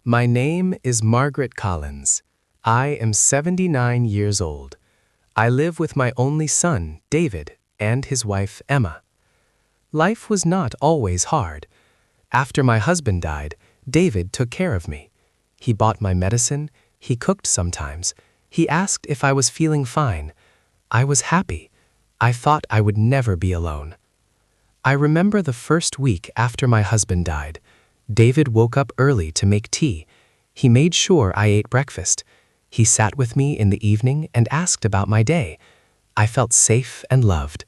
My name is Margaret Collins. I am 79 years old. I live with my only son, David, and his wife, Emma. Life was not always hard. After my husband died, David took care of me. He bought my medicine, he cooked sometimes, he asked if I was feeling fine. I was happy. I thought I would never be alone. I remember the first week after my husband died. David woke up early to make tea. He made sure I ate breakfast. He sat with me in the evening and asked about my day. I felt safe and loved.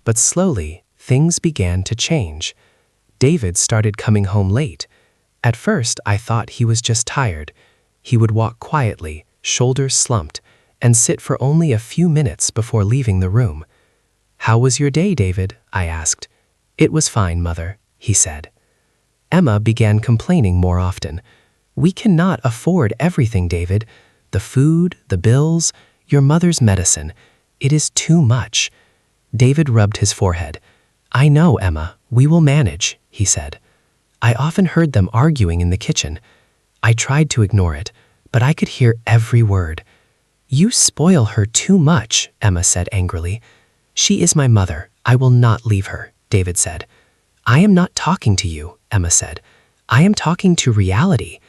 But slowly, things began to change. David started coming home late. At first, I thought he was just tired. He would walk quietly, shoulders slumped, and sit for only a few minutes before leaving the room. "How was your day, David?" I asked. "It was fine, Mother," he said. Emma began complaining more often. "We cannot afford everything, David. The food, the bills, your mother's medicine. It is too much." David rubbed his forehead. "I know, Emma. We will manage," he said. I often heard them arguing in the kitchen. I tried to ignore it, but I could hear every word. "You spoil her too much," Emma said angrily. "She is my mother. I will not leave her," David said. "I am not talking to you," Emma said. "I am talking to reality."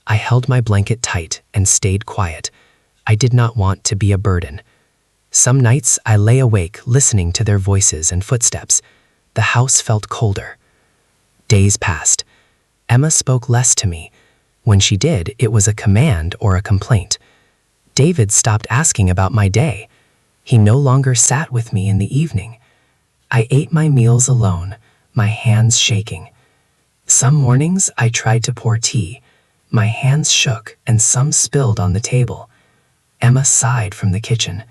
I held my blanket tight and stayed quiet. I did not want to be a burden. Some nights I lay awake listening to their voices and footsteps. The house felt colder. Days passed. Emma spoke less to me. When she did, it was a command or a complaint. David stopped asking about my day. He no longer sat with me in the evening. I ate my meals alone, my hands shaking. Some mornings I tried to pour tea. My hands shook and some spilled on the table. Emma sighed from the kitchen.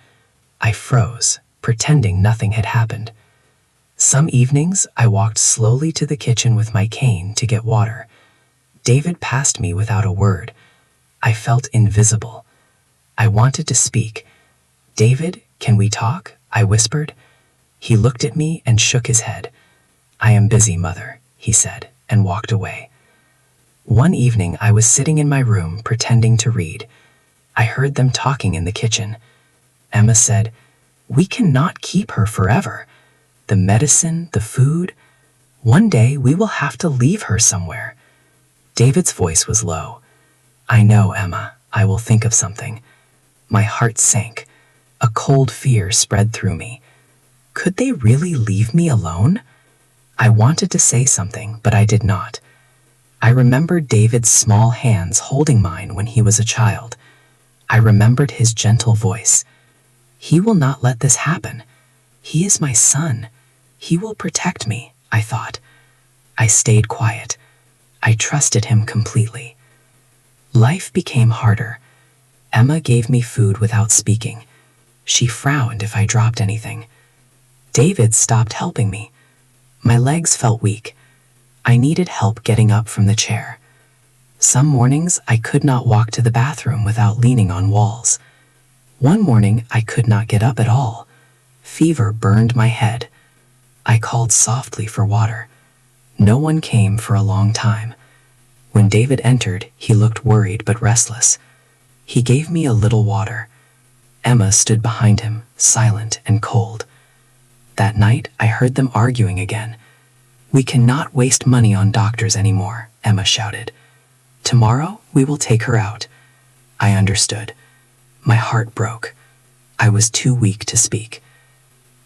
I froze, pretending nothing had happened. Some evenings I walked slowly to the kitchen with my cane to get water. David passed me without a word. I felt invisible. I wanted to speak. "David, can we talk?" I whispered. He looked at me and shook his head. "I am busy, Mother," he said, and walked away. One evening I was sitting in my room pretending to read. I heard them talking in the kitchen. Emma said, "We cannot keep her forever. The medicine, the food. One day we will have to leave her somewhere." David's voice was low. "I know, Emma. I will think of something." My heart sank. A cold fear spread through me. Could they really leave me alone? I wanted to say something, but I did not. I remembered David's small hands holding mine when he was a child. I remembered his gentle voice. "He will not let this happen. He is my son. He will protect me," I thought. I stayed quiet. I trusted him completely. Life became harder. Emma gave me food without speaking. She frowned if I dropped anything. David stopped helping me. My legs felt weak. I needed help getting up from the chair. Some mornings I could not walk to the bathroom without leaning on walls. One morning I could not get up at all. Fever burned my head. I called softly for water. No one came for a long time. When David entered, he looked worried but restless. He gave me a little water. Emma stood behind him, silent and cold. That night, I heard them arguing again. "We cannot waste money on doctors anymore," Emma shouted. "Tomorrow, we will take her out." I understood. My heart broke. I was too weak to speak.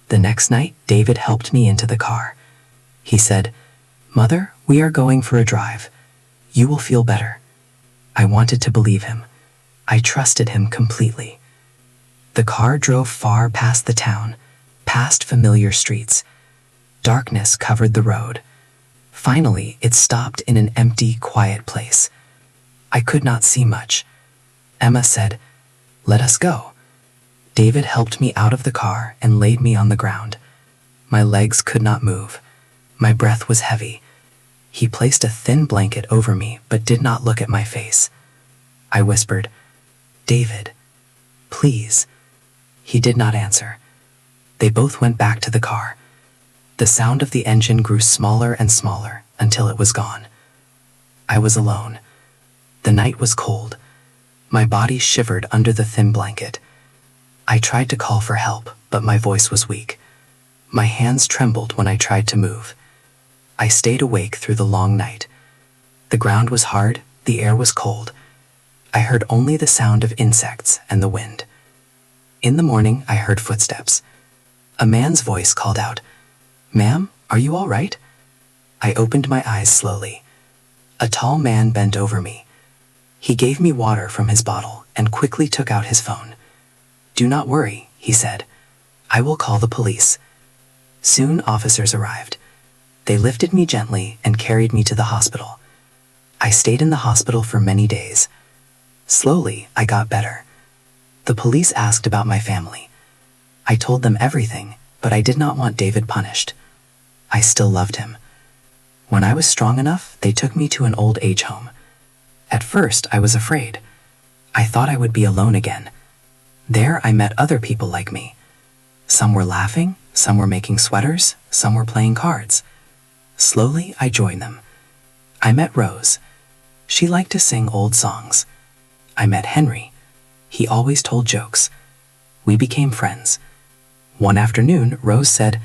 The next night, David helped me into the car. He said, "Mother, we are going for a drive. You will feel better." I wanted to believe him. I trusted him completely. The car drove far past the town, past familiar streets. Darkness covered the road. Finally, it stopped in an empty, quiet place. I could not see much. Emma said, "Let us go." David helped me out of the car and laid me on the ground. My legs could not move. My breath was heavy. He placed a thin blanket over me but did not look at my face. I whispered, "David, please." He did not answer. They both went back to the car. The sound of the engine grew smaller and smaller until it was gone. I was alone. The night was cold. My body shivered under the thin blanket. I tried to call for help, but my voice was weak. My hands trembled when I tried to move. I stayed awake through the long night. The ground was hard, the air was cold. I heard only the sound of insects and the wind. In the morning, I heard footsteps. A man's voice called out, "Ma'am, are you all right?" I opened my eyes slowly. A tall man bent over me. He gave me water from his bottle and quickly took out his phone. "Do not worry," he said. "I will call the police." Soon officers arrived. They lifted me gently and carried me to the hospital. I stayed in the hospital for many days. Slowly, I got better. The police asked about my family. I told them everything, but I did not want David punished. I still loved him. When I was strong enough, they took me to an old age home. At first, I was afraid. I thought I would be alone again. There, I met other people like me. Some were laughing, some were making sweaters, some were playing cards. Slowly, I joined them. I met Rose. She liked to sing old songs. I met Henry. He always told jokes. We became friends. One afternoon, Rose said,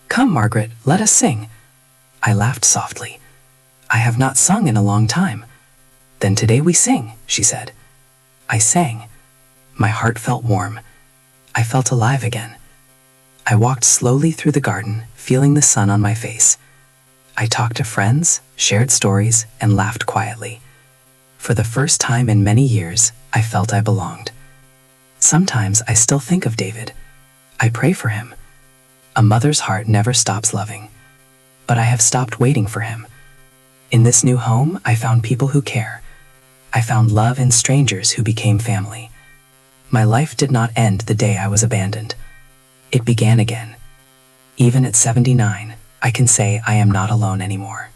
"Come, Margaret, let us sing." I laughed softly. "I have not sung in a long time." "Then today we sing," she said. I sang. My heart felt warm. I felt alive again. I walked slowly through the garden, feeling the sun on my face. I talked to friends, shared stories, and laughed quietly. For the first time in many years, I felt I belonged. Sometimes I still think of David. I pray for him. A mother's heart never stops loving. But I have stopped waiting for him. In this new home, I found people who care. I found love in strangers who became family. My life did not end the day I was abandoned. It began again. Even at 79, I can say I am not alone anymore.